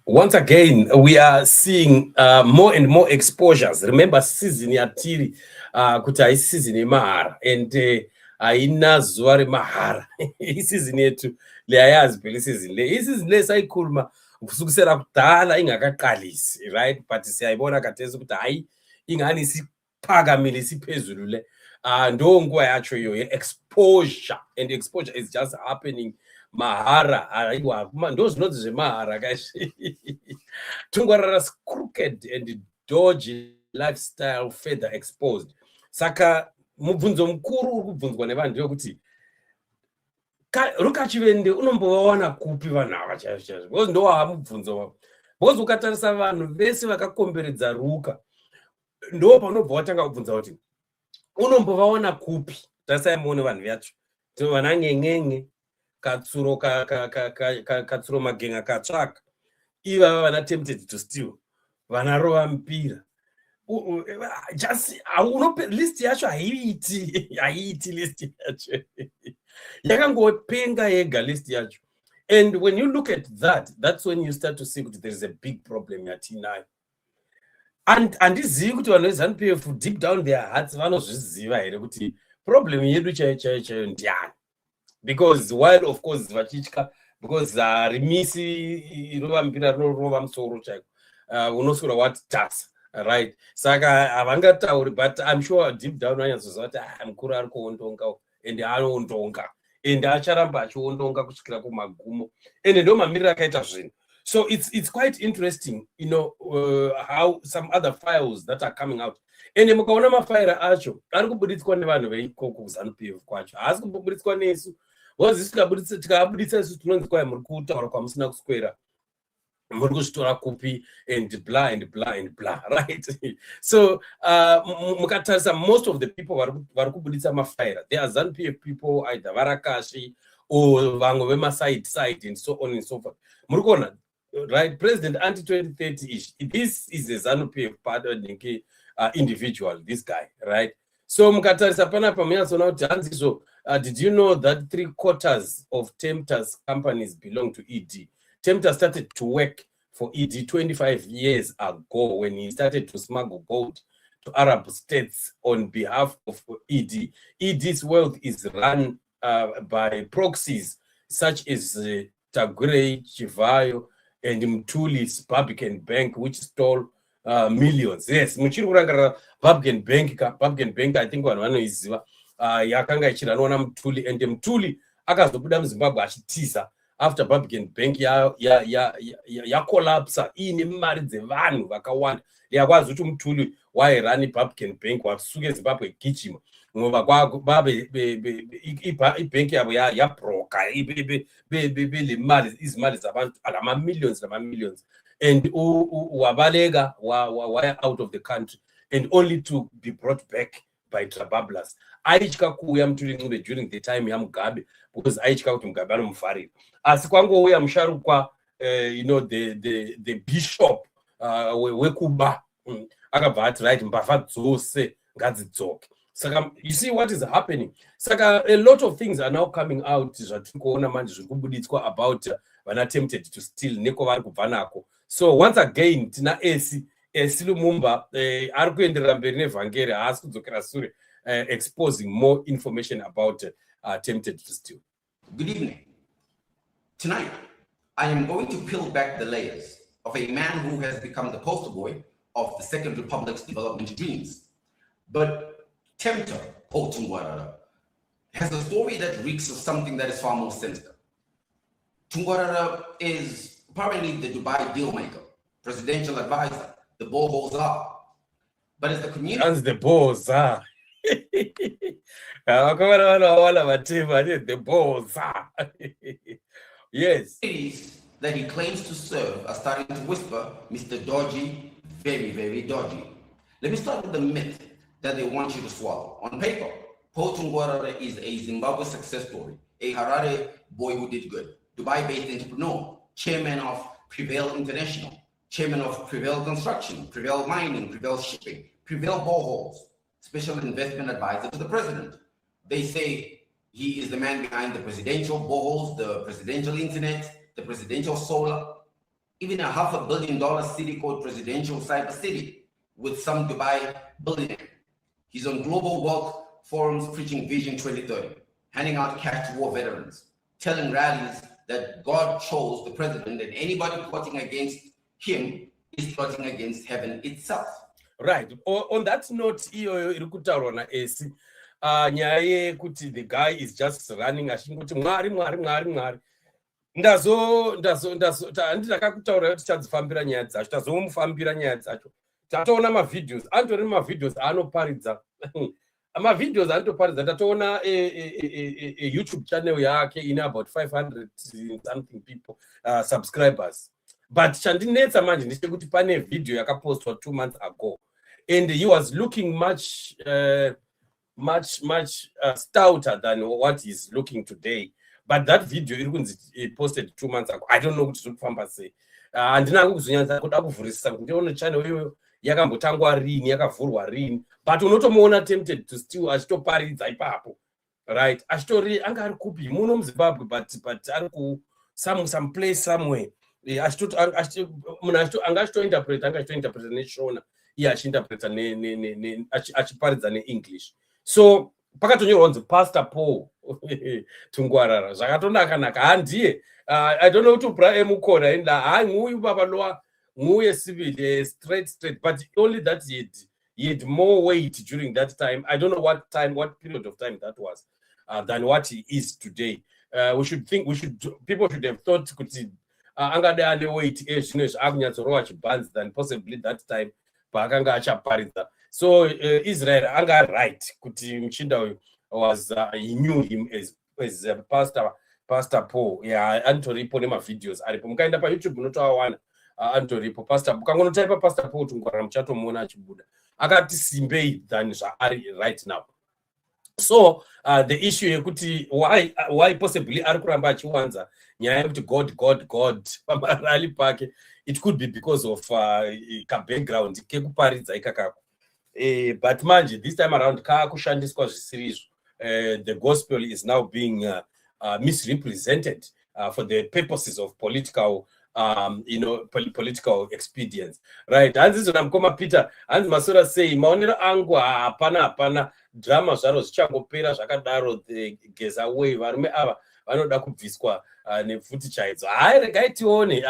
once again, we are seeing more and more exposures. Remember, season yatiri kuti haisi season yemahara and haina zuva remahara. Season yetu leyayazi phela season le. Season le sayikhuluma kusukisela kudala ingakaqalisi, right? But siyayibona khathesi ukuthi hayi ingani isiphakamile isiphezulu le. Ndo nguva yacho iyo exposure, and exposure is just happening mahara. Ndo zvinonzi zvemahara kashi. Tungwarara'S crooked and dodgy lifestyle further exposed. Saka mubvunzo mukuru uri kubvunzwa nevanhu ndeyekuti Rukachivende unombovaona kupi vanhu ava chaizvo chaizvo, because ndo mubvunzo wavo. Because ukatarisa vanhu vese vakakomberedza Ruka, ndo paunobva watanga kubvunza kuti unombovaona kupi. Tarisai muone vanhu vacho, vana ng'eng'eng'e, katsuro katsuro magenga katsvaka, ivava vana tempted to steal, vana rova mupira. Just list yacho haiiti list yacho. Yakangopenga yega list yacho. And when you look at that, that's when you start to see that there is a big problem yatinayo. And handizivi kuti vanhu veZANU-PF deep down their hearts vanozviziva here kuti problem yedu chaiyo ndiani. Because while of course vachitya, because rimisi rova mpira rinova musoro chaiko, unoswera wati tasa, right? Saka havangatauri, but I'm sure deep down vanyazoziva kuti mukuru ari kuondonga and anoondonga and acharamba achiondonga kusvikira kumagumo, and ndo mamiriro akaita zvinhu. So it's quite interesting, you know, how some other files that are coming out. And mukaona mafaira acho ari kubuditswa nevanhu veikoko kuZANU-PF kwacho, haasi kubuditswa nesu. Was tikabuditsa isu tinonzi kwai muri kutaura kwamusina kuswera, muri kuzvitora kupi and blah and blah and blah, right? So mukatarisa most of the people vari kubuditsa mafaira, they are ZANU-PF people, either varakashi or vamwe vema-side and so on and so forth. Muri kuona, right? President anti-2030-ish, this is a ZANU-PF part individual, this guy, right? So mukatarisa panapa muyatsona kuti hanzizo, did you know that 3/4 of Tempter's companies belong to ED? Tempter started to work for ED 25 years ago when he started to smuggle gold to Arab states on behalf of ED. ED's wealth is run by proxies such as Tagore, Chivayo, and Mtuli's Barbican Bank, which stole millions. Yes, muchiri kurangara Barbican Bank, I think vanhu vanoiziva, yakanga ichiranwa Mtuli, and Mtuli akazobuda muZimbabwe achitiza after Barbican Bank yakolapsa iine mari dzevanhu vakawanda. Yakwazi kuti Mtuli wairani Barbican Bank wasuke Zimbabwe igijima, ngoba ibhenki yabo yabroka izimali zabantu ama-millions, and wabaleka waya out of the country, and only to be brought back by Trabablas. Aichika kuuya Mtuli Ncube during the time yaMugabe, because aichika kuti Mugabe anomufarira. Asi kwangouya musharukwa, you know, the bishop wekuba, akabva ati right, mbavha dzose ngadzidzoke. Saka you see what is happening. Saka a lot of things are now coming out zvatiri kuona manje zviri kubuditswa about vana tempted to steal neko vari kubva nako. So once again tina esi Lumumba ari kuenderera mberi nevhangeri, haasi kudzokera sure, exposing more information about tempted to steal. Good evening. Tonight, I am going to peel back the layers of a man who has become the poster boy of the Second Republic's development dreams. But Tempter, Paul Tungwarara, has a story that reeks of something that is far more sinister. Tungwarara is apparently the Dubai dealmaker, presidential advisor, the boho czar. But as the community... That's the boho czar. The boho czar. Yes. That he claims to serve are starting to whisper, Mr. Dodgy, very, very dodgy. Let me start with the myth that they want you to swallow. On paper, Paul Tungwarara is a Zimbabwe success story, a Harare boy who did good, Dubai-based entrepreneur, chairman of Prevail International, chairman of Prevail Construction, Prevail Mining, Prevail Shipping, Prevail Boreholes, special investment advisor to the president. They say he is the man behind the presidential boreholes, the presidential internet, the presidential solar. even a $500 million city called Presidential Cyber City with some Dubai billionaire. He's on global wealth forums preaching Vision 2030, handing out cash to war veterans, telling rallies that God chose the president and anybody plotting against him is plotting against heaven itself. Right. On that note, iyoyo iri kutaurwa naesi nyaya yekuti the guy is just running achingoti mwari mwari mwari mwari. Handiti ndakakutaura kuti tichadzifambira nyaya dzacho, tazomufambira nyaya dzacho. Tatoona mavideos, antori mavideos aanoparidza. Mavideos aanotoparidza, tatoona YouTube channel yake ine about 500 something people subscribers. But chandinetsa manje ndechekuti pane video yakapostwa 2 months ago, and he was looking much stouter than what he's looking today. But that video iri posted 2 months ago. I don't know kuti zvekufamba sei. Handina kuzonyatsa kuda kuvhurisisa kuti ndione channel iyoyo yakambotangwa rini, yakavhurwa rini, but unotomuona tempted to still achitoparidza ipapo, right? Achitori anga ari kupi muno muZimbabwe, but ari ku some place somewhere. Munhu anga achitointerpreta neshona iye achiinterpreta achiparidza neEnglish. So pakatonyorwa kunzi Pastor Paul Tungwarara. Zvakatonaka handiye. I don't know kuti bra emukona enda nguyu baba loa nguye civil straight, but only that he had more weight during that time. I don't know what period of time that was than what he is today. People should have thought kuti angade ane weight zvino zvakunyatsorova chibanzi than possibly that time paakanga achaparidza. So Israel anga right kuti muchinda uyu was he knew him as Pastor Paul. Yeah, antoripo nemavideos aripo, mukaenda paYouTube munotoawana. Antoripo Pastor, mukangonotaipa Pastor Paul Tungwarara muchatomuona achibuda. Akati simbei than zvaari right now. So the issue yekuti why possibly ari kuramba achiwanza nyaya yekuti God pamarali pake, it could be because of ka background kekuparidza ikakako. But manje this time around kakushandiswa zvisirizvo. The gospel is now being misrepresented for the purposes of political political expedience, right? Hanzi zona mukoma Peter, hanzi masora sei maonero angu hapana drama zvaro zvichangopera zvakadaro, the geza away varume ava vanoda kubviswa nepfuti chaidzo. Hai, regai tione.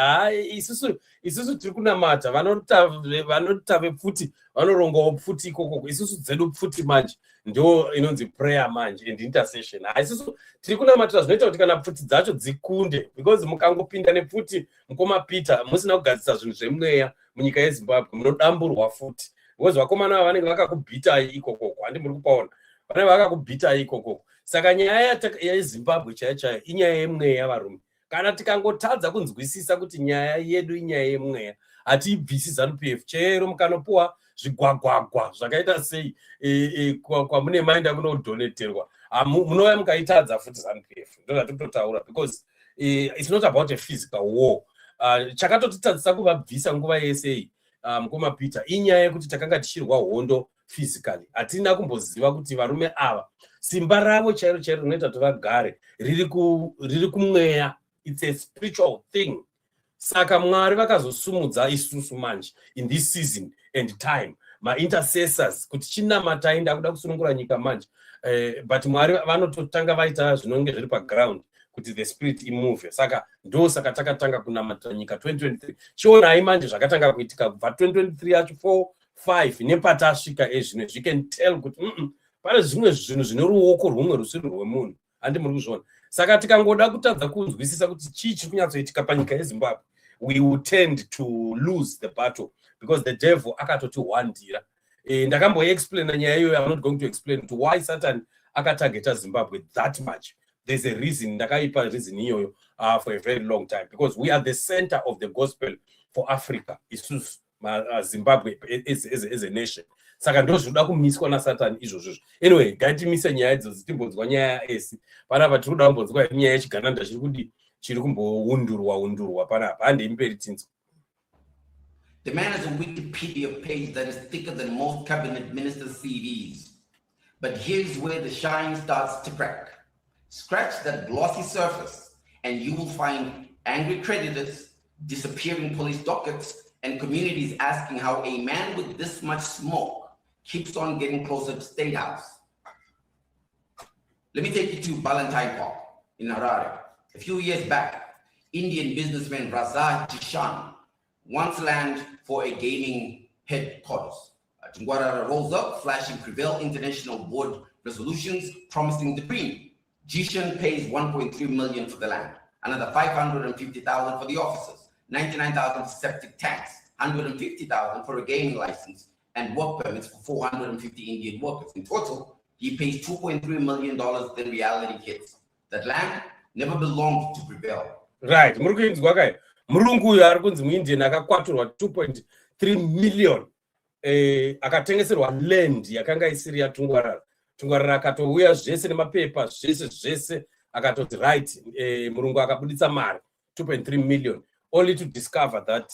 Isusu tiri kunamata vanota vepfuti vanorongawo pfuti ikoko. Isusu dzedu pfuti manje ndio inonzi prayer manje and intercession. Isusu tiri kunamatira zvinoita kuti kana pfuti dzacho dzikunde, because mukangopinda nepfuti mukoma Peter musina kugadzisa zvinhu zvemweya munyika yeZimbabwe munodamburwa futi. Because vakomana vanenge vakakubhita ikoko, handi muri kupaona, vanenge vakakubhita ikoko. Saka nyaya yeZimbabwe chaiyo inyaya yemweya varume. Kana tikangotadza kunzwisisa kuti nyaya yedu inyaya yemweya, hatiibvisi ZANU-PF. Chero mukanopuwa zvigwagwagwa zvakaita sei kwamune maenda kunodoneterwa, munouya mukaitadza futi ZANU-PF. Ndo zvatinotaura, because it's not about a physical war. Chakatotitadzisa kuvabvisa nguva yese iyi, mukoma Peter, inyaya yekuti takanga tichirwa hondo physically. Hatina kumboziva kuti varume ava simba ravo chairo rinoita kuti vagare riri kumweya. It's a spiritual thing. Saka Mwari vakazosumudza isusu manje in this season and time, ma-intercessors kuti chinamata inda kuda kusunungura nyika manje, but Mwari vanototanga vaita zvinonge zviri paground kuti the spirit imove. Saka ndo saka takatanga kunamata nyika 2023. Chionai manje zvakatanga kuitika kubva 2023 yacho 4, 5 nepatasvika ezvino. You can tell kuti pane zvimwe zvinhu zvine ruoko rumwe rusiri rwemunhu, handi muri kuzviona. Saka tikangoda kutadza kunzwisisa kuti chii chiri kunyatsoitika panyika yeZimbabwe, we will tend to lose the battle, because the devil akatotiwandira. Ndakamboexplaina nyaya iyoyo. I'm not going to explain to why Satan akatargeta Zimbabwe that much. There's a reason, ndakaipa reason iyoyo for a very long time, because we are the center of the gospel for Africa. Isusu Zimbabwe is a nation. Saka ndo zvinoda kumiswa naSatan izvozvo. Anyway, ngatimise nyaya idzodzo timbonzwa nyaya esi. Panapa tiri kuda kumbonzwa nyaya yechigananda chiri kumboundurwa panapa. Handi mberi tinzwa. The man has a Wikipedia page that is thicker than most cabinet ministers' CVs. But here's where the shine starts to crack. Scratch that glossy surface and you will find angry creditors, disappearing police dockets, and communities asking how a man with this much smoke keeps on getting closer to State House. Let me take you to Ballantyne Park in Harare. A few years back, Indian businessman Raza Jishan wants land for a gaming headquarters. Tungwarara rolls up, flashing Prevail International Board resolutions promising the cream. Jishan pays 1.3 million for the land, another 550,000 for the offices, 99,000 for septic tanks, 150,000 for a gaming license, and work permits for 450 Indian workers. In total, he pays $2.3 million, then reality hits. That land never belonged to Prevail. Right. Murungu uyu ari kunzi muindian akakwaturwa 2.3 million akatengeserwa land yakanga isiri yaTungwarara. Tungwarara akatouya zvese nemapepa zvese akatoti right, murungu akabuditsa mari 2.3 million only to discover that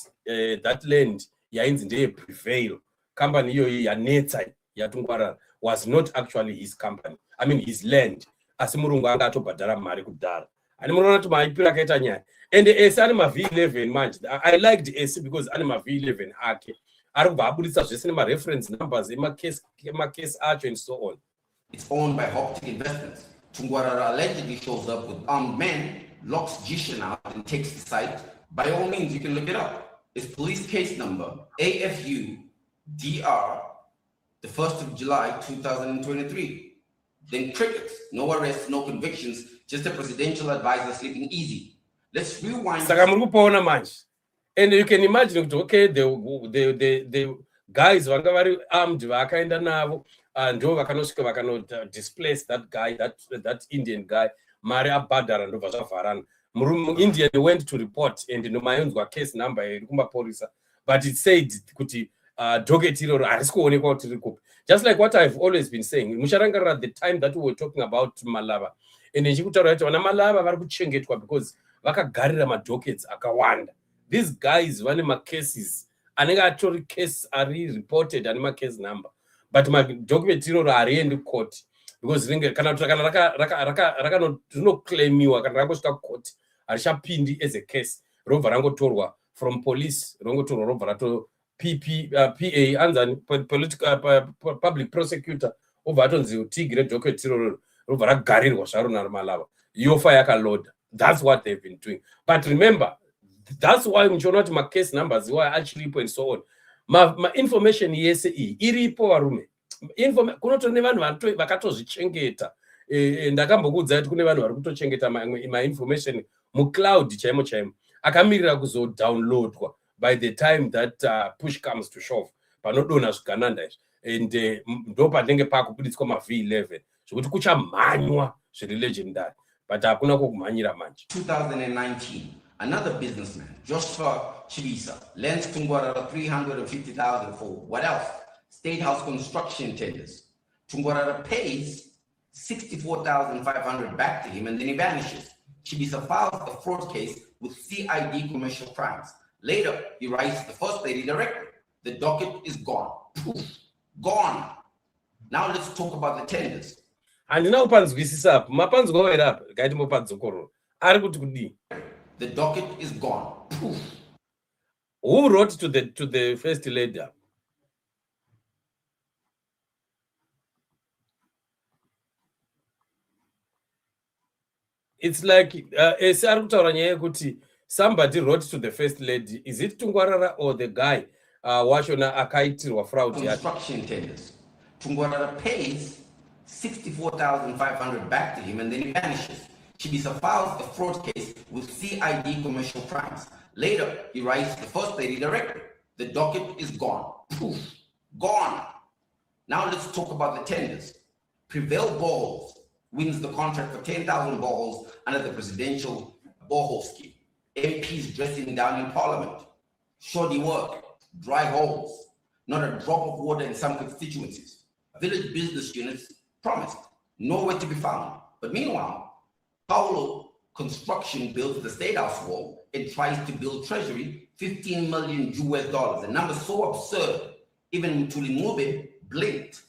that land yainzi ndeye Prevail, company iyoyi yanetsa yaTungwarara, was not actually his company, I mean his land. Asi murungu anga atobhadhara mari kudhara. Ani munoona kuti maipiro akaita nyaya. And AC ane V11 manje. I liked AC because ane V11 ake. Ari kubva abuditsa zvese nema-reference numbers ema-case acho and so on. It's owned by Hoptic Investments. Tungwarara allegedly shows up with armed men, locks Jishan out and takes the site. By all means, you can look it up. It's police case number AFU-DR, the 1st of July, 2023. Then crickets, no arrests, no convictions, just a presidential advisor sleeping easy. Let's rewind. And you can imagine, okay, the guys vanga vari armed vakaenda navo ndo vakanosvika vakano displace that guy, that Indian guy, mari abhadhara ndobva zvavharana. Indian went to report and nomayonzwa case number iri kumaporisa, but it said kuti docket iroro harisi kuonekwa kuti riri kupi. Just like what I've always been saying, musharangarira the time that we were talking about Malava, and nchikutaura kuti vana Malava vari kuchengetwa because vakagarira madockets akawanda. These guys vane macases anenge atori case ari reported ane macase number, but madocument iroro hariendi court because kana rinoclaimiwa kana rakosvika court harishapindi as a case, robva rangotorwa from police, rongotorwa robva rato PA anzani political public prosecutor obva atonzi utigire docket iroro robva ragarirwa zvaro naRumalava yofa yakaloda. That's what they've been doing. But remember, that's why muchiona kuti macase numbers iwayo achiripo and so on. Ma-information yese iyi iripo varume. Kunotori nevanhu vakatozvichengeta. Ndakambokuudza kuti kune vanhu vari kutochengeta ma-information mucloud chaimo akamirira kuzodownloadwa by the time that push comes to shove, panodonha zvigananda izvi, and ndo panenge pakubuditswa V11 zvokuti kuchamhanywa zviri legendary, but hakuna kokumhanyira manje. 2019, another businessman, Joshua Chibisa, lends Tungwarara 350,000 for what else? State House construction tenders. Tungwarara pays 64,500 back to him and then he vanishes. Chibisa files a fraud case with CID commercial crimes. Later, he writes the First Lady directly. The docket is gone. Poof, gone. Now let's talk about the tenders. And now panzwisisa up. Mapanzwa wera up. Gaiti mopanzokoro. Ari kuti kudi. The docket is gone. Poof. Who wrote to the First Lady? It's like somebody wrote to the First Lady. Is it Tungwarara or the guy washona akaitirwa fraud? Construction tenders. Tungwarara pays 64,500 back to him and then he vanishes. Chibisa files a fraud case with CID commercial crimes. Later, he writes the First Lady directly. The docket is gone. Poof, gone. Now let's talk about the tenders. Prevail Boreholes wins the contract for 10,000 boreholes under the presidential borehole scheme. MPs dressing down in parliament. Shoddy work, dry holes, not a drop of water in some constituencies. Village business units promised, nowhere to be found. But meanwhile, Paulo Construction builds the State House wall and tries to build Treasury $15 million US. A number so absurd, even Mutuli Mube blinked.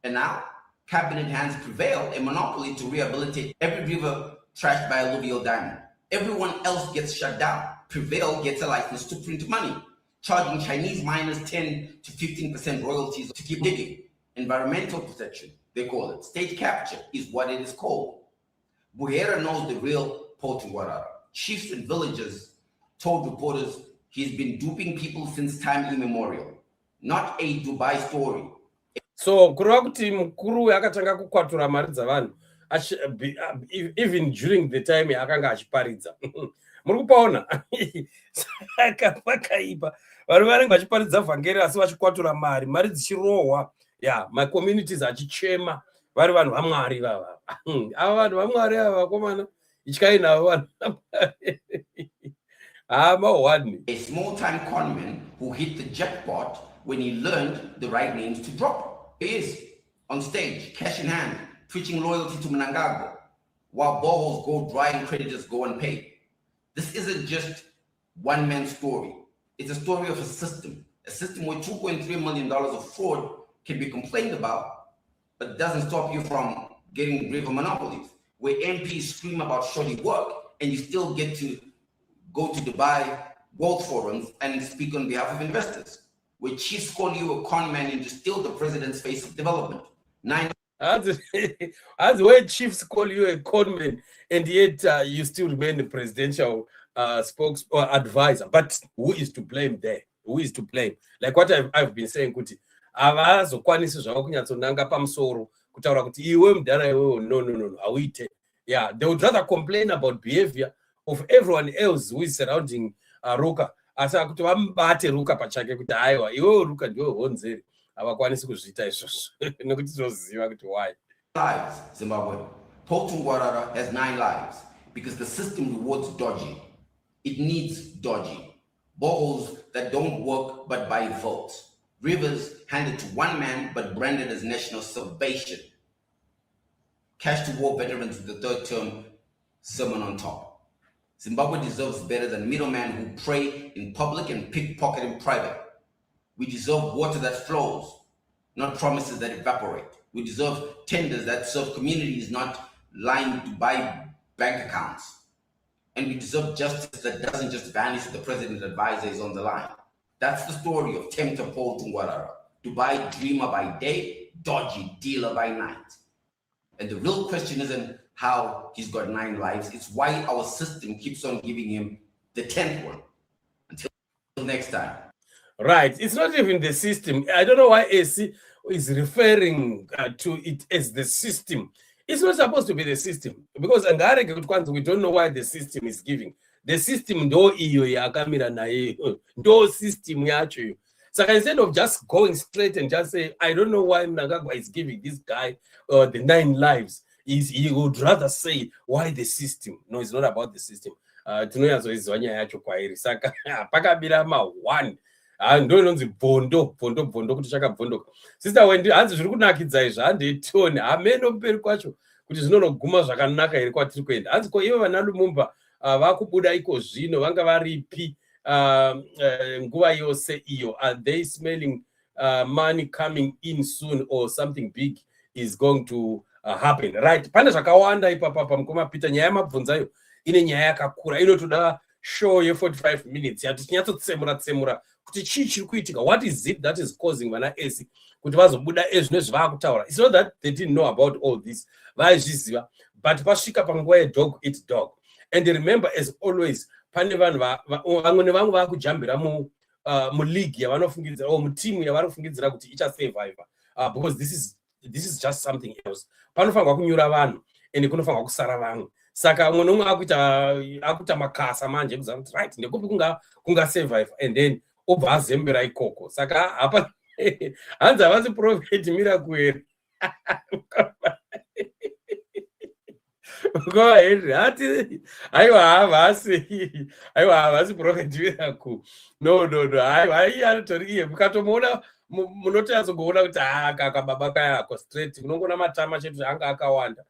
And now, cabinet hands Prevail a monopoly to rehabilitate every river trashed by alluvial diamond. Everyone else gets shut down. Prevail gets a license to print money, charging Chinese miners 10 to 15% royalties to keep digging. Environmental protection, they call it. State capture is what it is called. Buhera knows the real Paul Tungwarara. Chiefs and villagers told reporters he's been duping people since time immemorial. Not a Dubai story. So kureva kuti mukuru akatanga kukwatura mari dzavanhu even during the time yaakanga achiparidza. Muri kupaona? Saka pakaipa. Vanhu vanenge vachiparidza vhangeri asi vachikwatura mari dzichirohwa. Yeah, my communities achichema. Vari vanhu vaMwari ivava. Ava vanhu vaMwari ava vakomana. Ityai navo vanhu vaMwari. A small-time conman who hit the jackpot when he learned the right names to drop. He is on stage, cash in hand, preaching loyalty to Mnangagwa, while boreholes go dry and creditors go unpaid. This isn't just one man's story. It's a story of a system where $2.3 million of fraud can be complained about, but doesn't stop you from getting rid of monopolies, where MPs scream about shoddy work and you still get to go to Dubai World Forums and speak on behalf of investors, where chiefs call you a con man and you steal the president's face of development. As where chiefs call you a con man and yet you still remain the presidential spokes or advisor. But who is to blame there? Who is to blame? Like what I've been saying, Kuti, avazokwanisi zvavo kunyatsonanga pamusoro kutaura kuti iwe mudhara iwewo no hauite. Yeah, they would rather complain about behavior of everyone else who is surrounding Ruka. Asa kuti vambate Ruka pachake kuti aiwa iwewo Ruka ndiwe honzeri havakwanisi kuzviita izvozvo nekuti tinoziva kuti why. Lives, Zimbabwe. Paul Tungwarara has 9 lives because the system rewards dodgy. It needs dodgy. Boreholes that don't work but buy votes. Rivers handed to one man but branded as national salvation. Cash to war veterans with the 3rd term sermon on top. Zimbabwe deserves better than middlemen who pray in public and pickpocket in private. We deserve water that flows, not promises that evaporate. We deserve tenders that serve communities, not lying to buy bank accounts. And we deserve justice that doesn't just vanish if the president's advisor is on the line. That's the story of Tempter Paul Tungwarara. Dubai dreamer by day, dodgy dealer by night. And the real question isn't how he's got 9 lives, it's why our system keeps on giving him the 10th one. Until next time. Right, it's not even the system. I don't know why AC is referring to it as the system. It's not supposed to be the system because we don't know why the system is giving. The system ndo iyo yakamira naye ndo system yacho. So instead of just going straight and just say, I don't know why Mnangagwa is giving this guy the 9 lives, he would rather say why the system. No, it's not about the system. Tinoyazoizwanya yacho kwairi. Saka pakabira ma1. Ndononzi bhondo kuti chakabhondoka. Sister Wendy hanzi zviri kunakidza izvo handitoni hameno mberi kwacho kuti zvinonoguma zvakanaka here kwatiri kuenda. Hanzi ko ivo vana Lumumba vakubuda iko zvino vanga varipi nguva yose iyo. Are they smelling money coming in soon or something big is going to happen? Right. Pane zvakawanda ipapa pamukoma Peter. Nyaya yamabvunzayo ine nyaya yakakura inotoda show ye 45 minutes yati tinyatsotsemura kuti chii chiri kuitika. What is it that is causing vana esi kuti vazobuda ezvino zvavakutaura? It's not that they didn't know about all this, vaizviziva, but pasvika panguva yedog eat dog. And remember, as always, pane vanhu vamwe nevamwe vakujambira muleague yavanofungidzira or mutimu yavanofungidzira kuti ichasurvive because this is just something else. Panofanirwa kunyura vanhu and kunofanirwa kusara vamwe. Saka mwe nomwe akuita makasa manje kuziva kuti right ndekupi kunga survive and then obva azembera ikoko. Saka hapa hanzi havasi prophet miracle go ahead hati aiwa havasi prophet miracle no aiwa anotori iye mukatomuona munotoyazogoona kuti kakababa kaya ako straight unongona matama chetu anga akawanda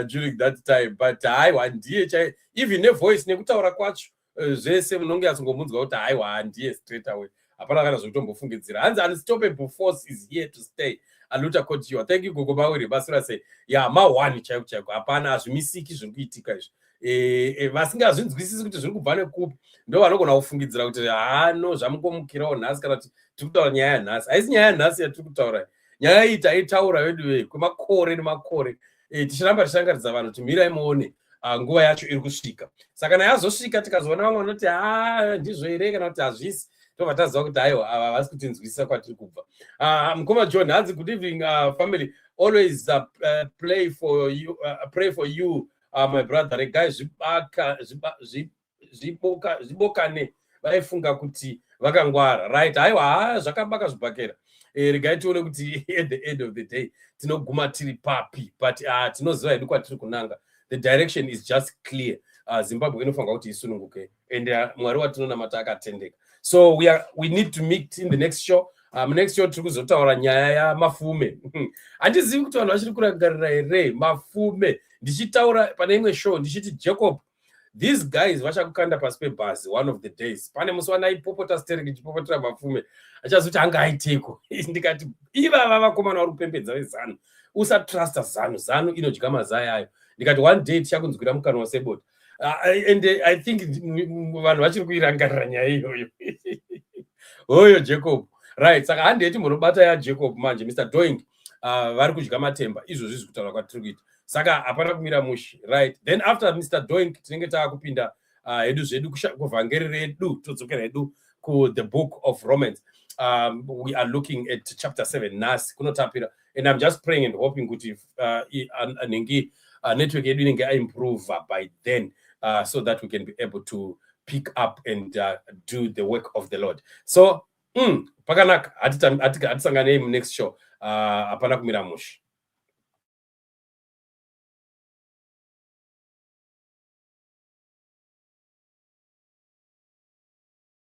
during that time, but aiwa ndiye even nevoice nekutaura kwacho zvese munonge yazogomunzwa kuti aiwa ndiye straight away. Hapana kana zvokutombofungidzira. Hanzi unstoppable force is here to stay. Aluta kotiwa. Thank you Gogo Mawiri. Basura say, yeah, ma1 chaiko. Hapana hazvimisiki zviri kuitika izvi. vasingazvinzwisisi kuti zviri kubva nekupi ndo vanogona kufungidzira kuti no zvamungomukirawo nhasi kana kuti tiri kutaura nyaya yanhasi. Haisi nyaya yanhasi yatiri kutaura, nyaya iyi taitaura wedu kwemakore nemakore. Tichiramba tichangaridza vanhu kuti mirai muone nguva yacho iri kusvika. Saka kana yazosvika tikazoona vamwe vanoti ndizvo here kana kuti hazvisi, tobva taziva kuti aiwa ava havasi kutinzwisisa kwatiri kubva. Mukoma John hanzi, good evening family, always pray for you my brother. Regai zvibokane vaifunga kuti vakangwara, right? Aiwa zvakabaka zvibhakera. Regai tione kuti at the end of the day tinoguma tiri papi, but tinoziva hedu kwatiri kunanga. The direction is just clear. Zimbabwe inofanira kuti isununguke, and Mwari watinonamata akatendeka. So we need to meet in the next show. Next show tiri kuzotaura nyaya yamafume. Handizivi kuti vanhu vachiri kurangarira here mafume. Ndichitaura pane imwe show ndichiti Jacob, these guys vachakukanda pasi pebhazi one of the days. Pane musi wanaipopota stereki ichipopotera mafume, achazoti anga aiteko. Ndikati ivava vakomana vari kupembedza vezanu, usatrasta zanu inodya mazai ayo. Ndikati one day tichakunzwira mukana wasebota. And I think vanhu vachiri kuirangarira nyaya iyoyo. Oyo Jacob, right? Saka handeti munobata yaJacob manje, Mr. Doing vari kudya matemba, izvozvi zviri kutaura kwatiri kuita. Saka hapana kumira mushi, right? Then after Mr. Doing tinenge taakupinda hedu zvedu kuvhangeri redu, todzokera hedu ku the book of Romans. We are looking at chapter 7 nasi kunotapira, and I'm just praying and hoping kuti anenge network yedu inenge improve by then, so that we can be able to pick up and do the work of the Lord. So pakanaka, hatisangane next show, hapana kumira mushi.